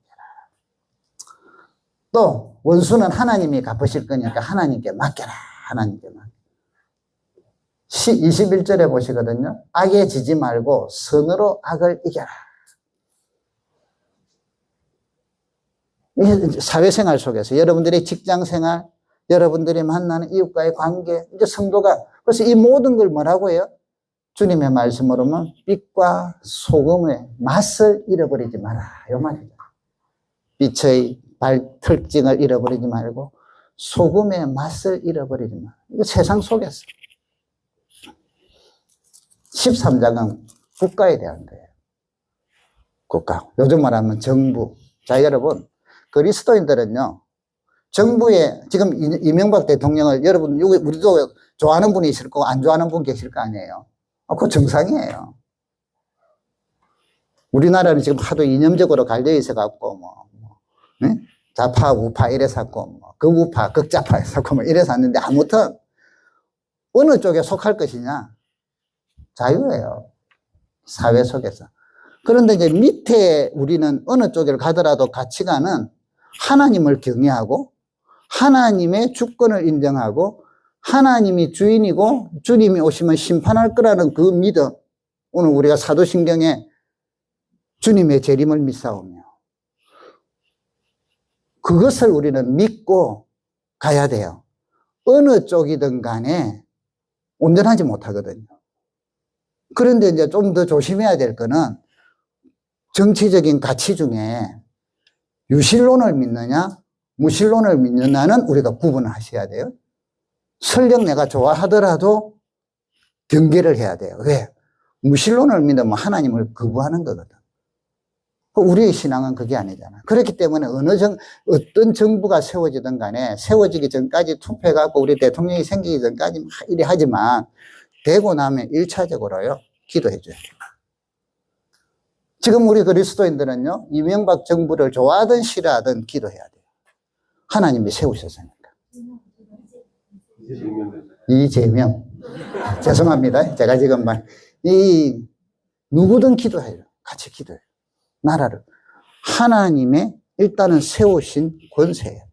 또 원수는 하나님이 갚으실 거니까 하나님께 맡겨라. 하나님께 맡겨라. 21절에 보시거든요. 악에 지지 말고 선으로 악을 이겨라. 사회생활 속에서 여러분들의 직장생활, 여러분들이 만나는 이웃과의 관계, 이제 성도가, 그래서 이 모든 걸 뭐라고 해요? 주님의 말씀으로는 빛과 소금의 맛을 잃어버리지 마라. 이 말이죠. 빛의 특징을 잃어버리지 말고 소금의 맛을 잃어버리지 마라. 이거 세상 속에서. 13장은 국가에 대한 거예요. 국가. 요즘 말하면 정부. 자, 여러분, 그리스도인들은요, 정부에, 지금 이명박 대통령을 여러분, 우리도 좋아하는 분이 있을 거고, 안 좋아하는 분 계실 거 아니에요. 그거 정상이에요. 우리나라는 지금 하도 이념적으로 갈려 있어갖고, 네? 좌파, 우파 이래서 갖고, 극우파, 극좌파 해서 갖고, 이래서 왔는데, 아무튼, 어느 쪽에 속할 것이냐? 자유예요. 사회 속에서. 그런데 이제 밑에 우리는 어느 쪽을 가더라도 가치관은 하나님을 경외하고 하나님의 주권을 인정하고 하나님이 주인이고 주님이 오시면 심판할 거라는 그 믿음. 오늘 우리가 사도신경에 주님의 재림을 믿사오며 그것을 우리는 믿고 가야 돼요. 어느 쪽이든 간에 온전하지 못하거든요. 그런데 이제 좀 더 조심해야 될 거는 정치적인 가치 중에 유실론을 믿느냐 무실론을 믿느냐는 우리가 구분을 하셔야 돼요. 설령 내가 좋아하더라도 경계를 해야 돼요. 왜? 무실론을 믿으면 하나님을 거부하는 거거든. 우리의 신앙은 그게 아니잖아. 그렇기 때문에 어떤 정부가 세워지든 간에 세워지기 전까지 투표해갖고 우리 대통령이 생기기 전까지 막 이래 하지만 되고 나면 1차적으로요, 기도해줘요. 지금 우리 그리스도인들은요, 이명박 정부를 좋아하든 싫어하든 기도해야 돼요. 하나님이 세우셨으니까. 이재명. 죄송합니다. 제가 지금 누구든 기도해요. 같이 기도해요. 나라를. 하나님의 일단은 세우신 권세예요.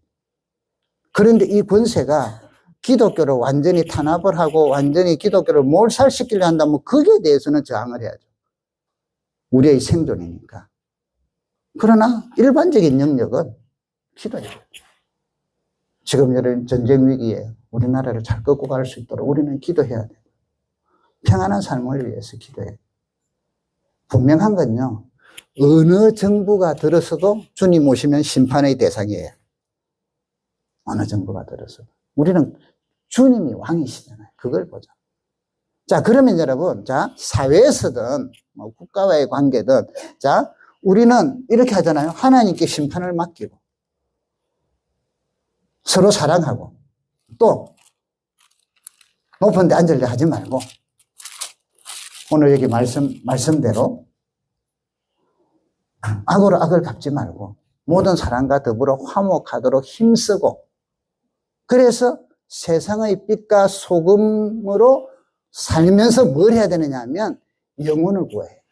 그런데 이 권세가 기독교를 완전히 탄압을 하고 완전히 기독교를 몰살시키려 한다면 거기에 대해서는 저항을 해야죠. 우리의 생존이니까. 그러나 일반적인 영역은 기도해요. 지금 이런 전쟁 위기에 우리나라를 잘 끌고 갈 수 있도록 우리는 기도해야 돼요. 평안한 삶을 위해서 기도해요. 분명한 건요, 어느 정부가 들어서도 주님 오시면 심판의 대상이에요. 어느 정부가 들어서도. 우리는 주님이 왕이시잖아요. 그걸 보자. 자, 그러면 여러분, 자, 사회에서든, 국가와의 관계든, 자, 우리는 이렇게 하잖아요. 하나님께 심판을 맡기고, 서로 사랑하고, 또, 높은 데 앉으려 하지 말고, 오늘 여기 말씀대로, 악으로 악을 갚지 말고, 모든 사람과 더불어 화목하도록 힘쓰고, 그래서 세상의 빛과 소금으로 살면서 뭘 해야 되느냐 하면 영혼을 구해야 해요.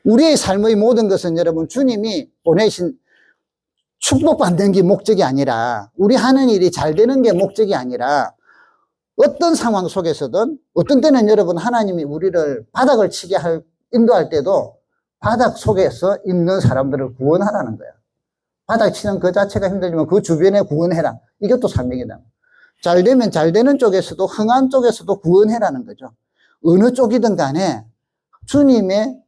우리의 삶의 모든 것은 여러분 주님이 보내신 축복받는 게 목적이 아니라 우리 하는 일이 잘 되는 게 목적이 아니라 어떤 상황 속에서든 어떤 때는 여러분 하나님이 우리를 바닥을 치게 인도할 때도 바닥 속에서 있는 사람들을 구원하라는 거야. 바닥 치는 그 자체가 힘들지만 그 주변에 구원해라. 이것도 사명이다. 잘 되면 잘 되는 쪽에서도 흥한 쪽에서도 구원해라는 거죠. 어느 쪽이든 간에 주님의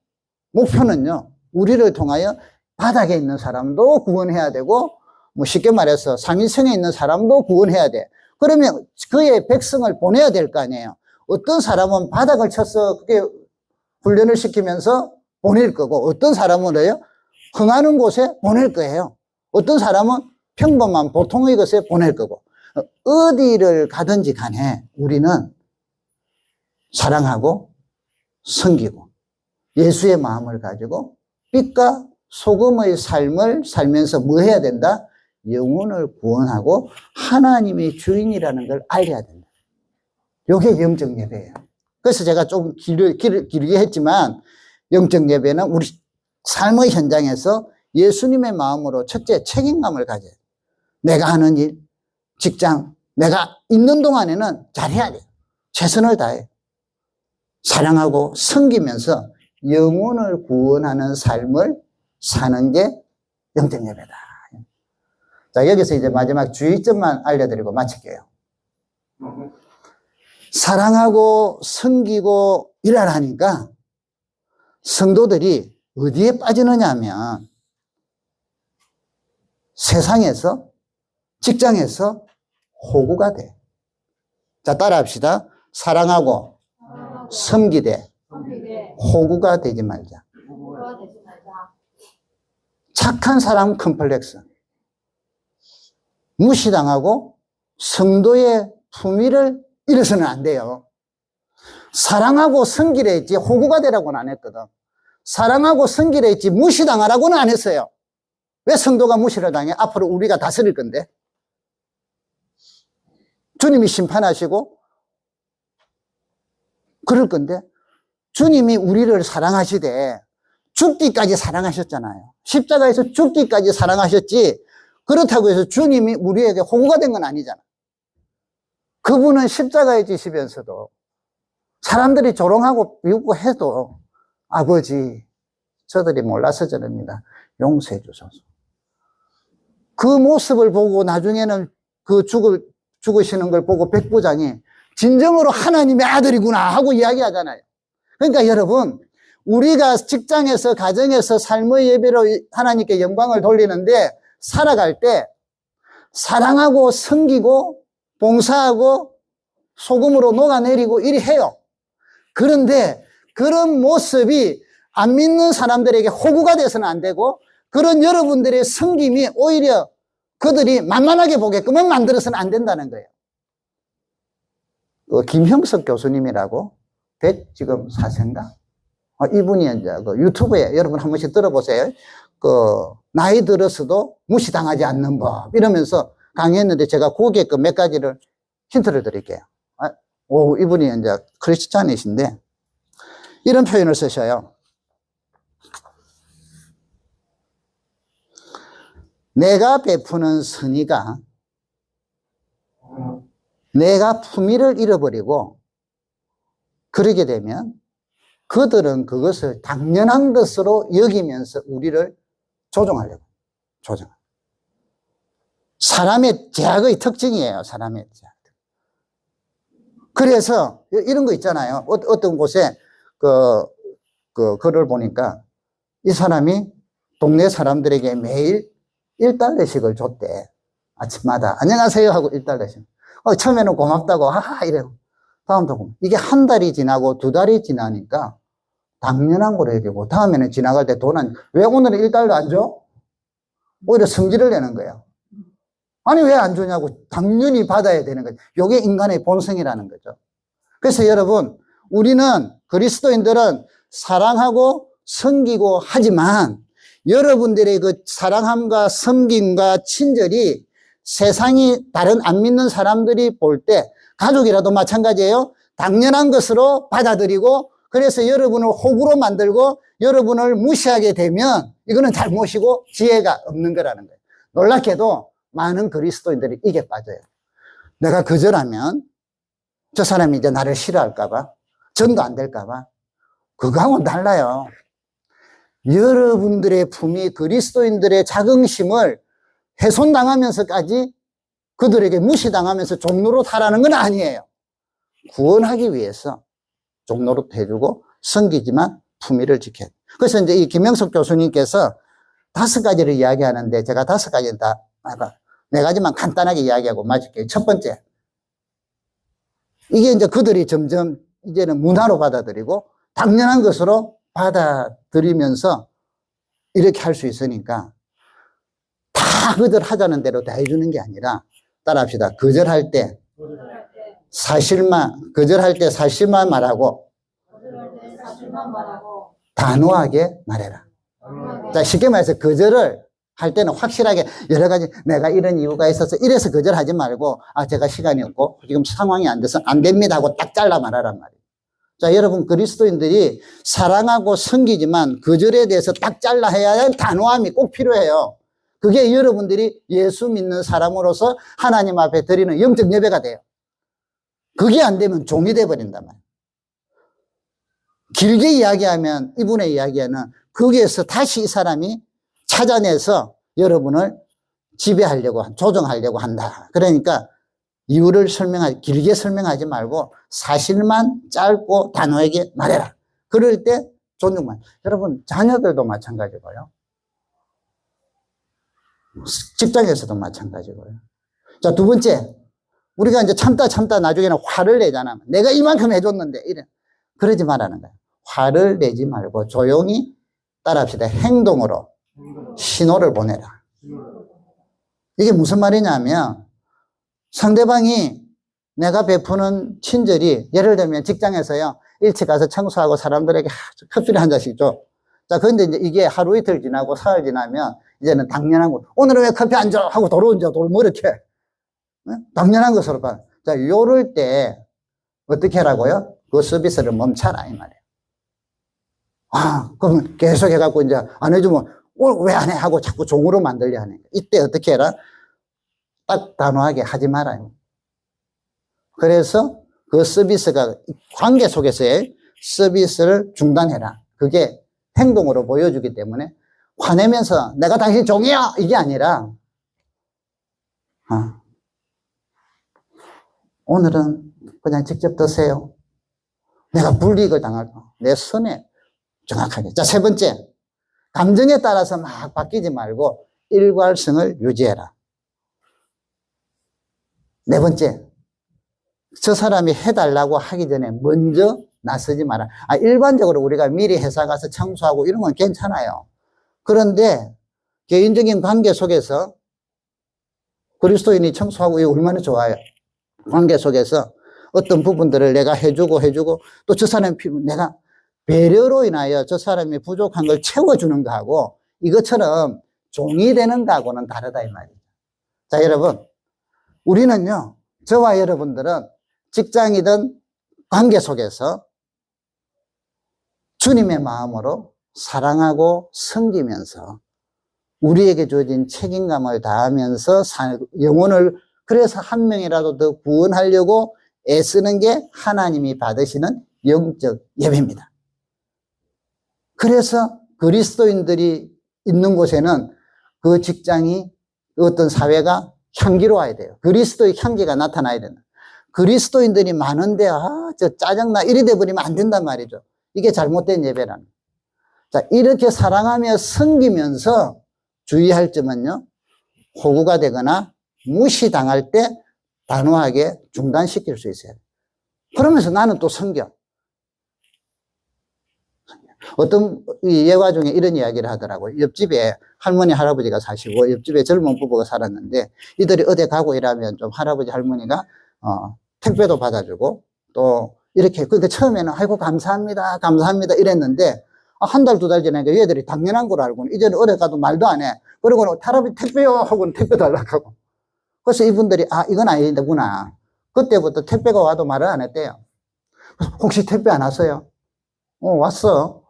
목표는요, 우리를 통하여 바닥에 있는 사람도 구원해야 되고, 뭐 쉽게 말해서 상위층에 있는 사람도 구원해야 돼. 그러면 그의 백성을 보내야 될 거 아니에요. 어떤 사람은 바닥을 쳐서 그게 훈련을 시키면서 보낼 거고, 어떤 사람은요, 흥하는 곳에 보낼 거예요. 어떤 사람은 평범한 보통의 것에 보낼 거고, 어디를 가든지 간에 우리는 사랑하고 섬기고 예수의 마음을 가지고 빛과 소금의 삶을 살면서 뭐 해야 된다? 영혼을 구원하고 하나님의 주인이라는 걸 알아야 된다. 이게 영적 예배예요. 그래서 제가 좀 길게 했지만 영적 예배는 우리 삶의 현장에서 예수님의 마음으로 첫째 책임감을 가져요. 내가 하는 일, 직장, 내가 있는 동안에는 잘해야 돼요. 최선을 다해. 사랑하고 섬기면서 영혼을 구원하는 삶을 사는 게 영적 예배다. 자, 여기서 이제 마지막 주의점만 알려드리고 마칠게요. 사랑하고 섬기고 일하라니까 성도들이 어디에 빠지느냐 하면 세상에서, 직장에서 호구가 돼. 자, 따라합시다. 사랑하고 섬기되 호구가 되지 말자. 착한 사람 컴플렉스. 무시당하고 성도의 품위를 잃어서는 안 돼요. 사랑하고 섬기려 했지 호구가 되라고는 안 했거든. 사랑하고 섬기려 했지 무시당하라고는 안 했어요. 왜 성도가 무시를 당해? 앞으로 우리가 다스릴 건데. 주님이 심판하시고 그럴 건데 주님이 우리를 사랑하시되 죽기까지 사랑하셨잖아요. 십자가에서 죽기까지 사랑하셨지 그렇다고 해서 주님이 우리에게 호구가 된 건 아니잖아. 그분은 십자가에 지시면서도 사람들이 조롱하고 비웃고 해도 아버지 저들이 몰라서 저럽니다. 용서해 주소서. 그 모습을 보고 나중에는 그 죽으시는 걸 보고 백부장이 진정으로 하나님의 아들이구나 하고 이야기하잖아요. 그러니까 여러분 우리가 직장에서 가정에서 삶의 예배로 하나님께 영광을 돌리는데 살아갈 때 사랑하고 섬기고 봉사하고 소금으로 녹아내리고 이리 해요. 그런데 그런 모습이 안 믿는 사람들에게 호구가 돼서는 안 되고 그런 여러분들의 섬김이 오히려 그들이 만만하게 보게끔은 만들어서는 안 된다는 거예요. 김형석 교수님이라고 지금 4세인가? 이분이 이제 유튜브에 여러분 한 번씩 들어보세요. 나이 들어서도 무시당하지 않는 법 이러면서 강의했는데 제가 거기에 몇 가지를 힌트를 드릴게요. 이분이 이제 크리스찬이신데 이런 표현을 쓰셔요. 내가 베푸는 선의가 내가 품위를 잃어버리고 그러게 되면 그들은 그것을 당연한 것으로 여기면서 우리를 조종하려고. 사람의 제약의 특징이에요. 사람의 제약. 그래서 이런 거 있잖아요. 어떤 곳에 글을 보니까 이 사람이 동네 사람들에게 매일 1달러씩을 줬대. 아침마다 안녕하세요 하고 1달러씩. 처음에는 고맙다고 이래요. 다음부터 보면 이게 한 달이 지나고 두 달이 지나니까 당연한 거로 여기고 다음에는 지나갈 때 돈은 왜 오늘은 1달러 안 줘? 오히려 성질을 내는 거예요. 아니 왜 안 주냐고 당연히 받아야 되는 거죠. 이게 인간의 본성이라는 거죠. 그래서 여러분 우리는 그리스도인들은 사랑하고 섬기고 하지만 여러분들의 그 사랑함과 섬김과 친절이 세상이 다른 안 믿는 사람들이 볼 때 가족이라도 마찬가지예요. 당연한 것으로 받아들이고 그래서 여러분을 호구로 만들고 여러분을 무시하게 되면 이거는 잘못이고 지혜가 없는 거라는 거예요. 놀랍게도 많은 그리스도인들이 이게 빠져요. 내가 거절하면 저 사람이 이제 나를 싫어할까봐, 전도 안 될까봐. 그거하고는 달라요. 여러분들의 품이 그리스도인들의 자긍심을 훼손당하면서까지 그들에게 무시당하면서 종로로 타라는 건 아니에요. 구원하기 위해서 종로로 해주고 섬기지만 품위를 지켜야 돼요. 그래서 이제 이 김명석 교수님께서 5가지를 이야기하는데 제가 5가지는 다 4가지만 간단하게 이야기하고 마칠게요. 첫 번째, 이게 이제 그들이 점점 이제는 문화로 받아들이고 당연한 것으로 받아들이면서 이렇게 할 수 있으니까 다 그들 하자는 대로 다 해주는 게 아니라 따라합시다. 거절할 때 사실만 말하고 단호하게 말해라. 자, 쉽게 말해서 거절을 할 때는 확실하게 여러 가지 내가 이런 이유가 있어서 이래서 거절하지 말고 제가 시간이 없고 지금 상황이 안 돼서 안 됩니다 하고 딱 잘라 말하란 말이에요. 자, 여러분 그리스도인들이 사랑하고 섬기지만 거절에 대해서 딱 잘라 해야 하는 단호함이 꼭 필요해요. 그게 여러분들이 예수 믿는 사람으로서 하나님 앞에 드리는 영적 예배가 돼요. 그게 안 되면 종이 돼버린단 말이에요. 길게 이야기하면 이분의 이야기에는 거기에서 다시 이 사람이 찾아내서 여러분을 지배하려고, 조정하려고 한다. 그러니까 이유를 길게 설명하지 말고 사실만 짧고 단호하게 말해라. 그럴 때 존중만. 여러분, 자녀들도 마찬가지고요. 직장에서도 마찬가지고요. 자, 2번째. 우리가 이제 참다 나중에는 화를 내잖아. 내가 이만큼 해줬는데, 이래. 그러지 말라는 거야. 화를 내지 말고 조용히 따라합시다. 행동으로 신호를 보내라. 이게 무슨 말이냐면 상대방이 내가 베푸는 친절이 예를 들면 직장에서요. 일찍 가서 청소하고 사람들에게 커피를 한 잔씩 줘. 자, 그런데 이제 이게 하루 이틀 지나고 사흘 지나면 이제는 당연한 거. 오늘은 왜 커피 안 줘? 하고 돌아온 자 뭐 이렇게. 당연한 것으로 봐. 자, 요럴 때 어떻게 하라고요? 그 서비스를 멈춰라 이 말이에요. 그럼 계속 해갖고 이제 안 해주면 왜 안 해? 하고 자꾸 종으로 만들려 하는 거예요. 이때 어떻게 해라? 딱 단호하게 하지 말아요. 그래서 그 서비스가 관계 속에서의 서비스를 중단해라. 그게 행동으로 보여주기 때문에 화내면서 내가 당신 종이야! 이게 아니라 오늘은 그냥 직접 드세요. 내가 불이익을 당할 내 선에 정확하게. 자, 3번째. 감정에 따라서 막 바뀌지 말고 일관성을 유지해라. 4번째. 저 사람이 해달라고 하기 전에 먼저 나서지 마라. 일반적으로 우리가 미리 회사 가서 청소하고 이런 건 괜찮아요. 그런데 개인적인 관계 속에서 그리스도인이 청소하고 이거 얼마나 좋아요. 관계 속에서 어떤 부분들을 내가 해주고 또 저 사람이 내가 배려로 인하여 저 사람이 부족한 걸 채워주는 거하고 이것처럼 종이 되는 거하고는 다르다 이 말이에요. 자, 여러분 우리는요, 저와 여러분들은 직장이든 관계 속에서 주님의 마음으로 사랑하고 섬기면서 우리에게 주어진 책임감을 다하면서 영혼을 그래서 한 명이라도 더 구원하려고 애쓰는 게 하나님이 받으시는 영적 예배입니다. 그래서 그리스도인들이 있는 곳에는 그 직장이 어떤 사회가 향기로워야 돼요. 그리스도의 향기가 나타나야 된다. 그리스도인들이 많은데 저 짜증나 이리 돼버리면 안 된단 말이죠. 이게 잘못된 예배라는. 자, 이렇게 사랑하며 섬기면서 주의할 점은요, 호구가 되거나 무시당할 때 단호하게 중단시킬 수 있어요. 그러면서 나는 또 섬겨. 어떤 예화 중에 이런 이야기를 하더라고요. 옆집에 할머니 할아버지가 사시고 옆집에 젊은 부부가 살았는데 이들이 어디 가고 이러면 좀 할아버지 할머니가 택배도 받아주고 또 이렇게 그러니까 처음에는 아이고 감사합니다 이랬는데 한 달, 2달 지나니까 얘들이 당연한 걸 알고는 이제는 어디 가도 말도 안 해. 그리고 할아버지 택배요 하고는 택배 달라고 하고 그래서 이분들이 이건 아니구나. 그때부터 택배가 와도 말을 안 했대요. 혹시 택배 안 왔어요? 왔어.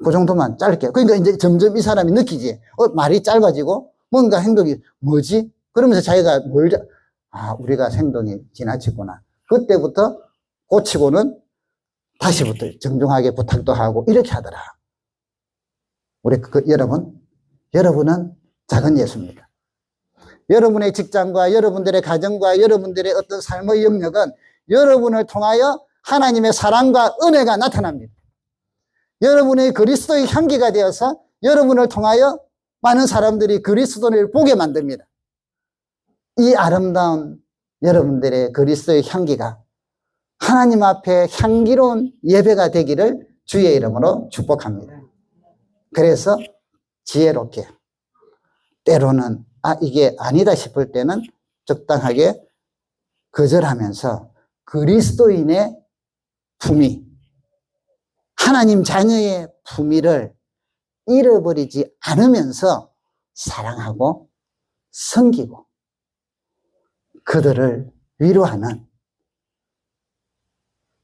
그 정도만 짧게. 그러니까 이제 점점 이 사람이 느끼지. 말이 짧아지고 뭔가 행동이 뭐지? 그러면서 자기가 우리가 행동이 지나치구나. 그때부터 고치고는 다시부터 정중하게 부탁도 하고 이렇게 하더라. 우리 여러분은 작은 예수입니다. 여러분의 직장과 여러분들의 가정과 여러분들의 어떤 삶의 영역은 여러분을 통하여 하나님의 사랑과 은혜가 나타납니다. 여러분의 그리스도의 향기가 되어서 여러분을 통하여 많은 사람들이 그리스도를 보게 만듭니다. 이 아름다운 여러분들의 그리스도의 향기가 하나님 앞에 향기로운 예배가 되기를 주의 이름으로 축복합니다. 그래서 지혜롭게 때로는 이게 아니다 싶을 때는 적당하게 거절하면서 그리스도인의 품위, 하나님 자녀의 품위를 잃어버리지 않으면서 사랑하고 섬기고 그들을 위로하는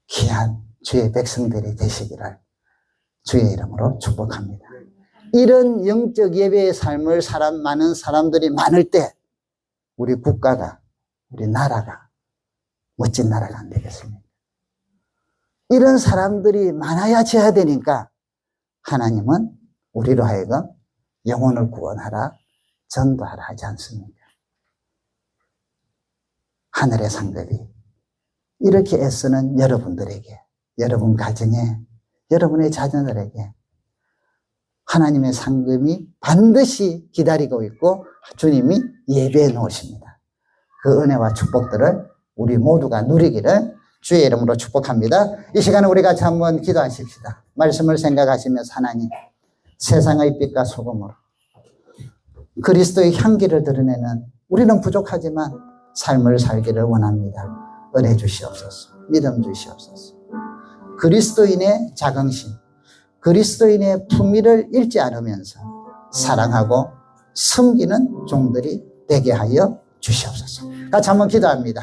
귀한 주의 백성들이 되시기를 주의 이름으로 축복합니다. 이런 영적 예배의 삶을 많은 사람들이 많을 때 우리 국가가, 우리 나라가 멋진 나라가 안 되겠습니까? 이런 사람들이 많아야 져야 되니까 하나님은 우리로 하여금 영혼을 구원하라, 전도하라 하지 않습니까? 하늘의 상급이 이렇게 애쓰는 여러분들에게, 여러분 가정에, 여러분의 자녀들에게 하나님의 상급이 반드시 기다리고 있고 주님이 예배해 놓으십니다. 그 은혜와 축복들을 우리 모두가 누리기를 주의 이름으로 축복합니다. 이 시간에 우리 같이 한번 기도하십시다. 말씀을 생각하시면서 하나님, 세상의 빛과 소금으로 그리스도의 향기를 드러내는 우리는 부족하지만 삶을 살기를 원합니다. 은혜 주시옵소서. 믿음 주시옵소서. 그리스도인의 자긍심, 그리스도인의 품위를 잃지 않으면서 사랑하고 섬기는 종들이 되게 하여 주시옵소서. 같이 한번 기도합니다.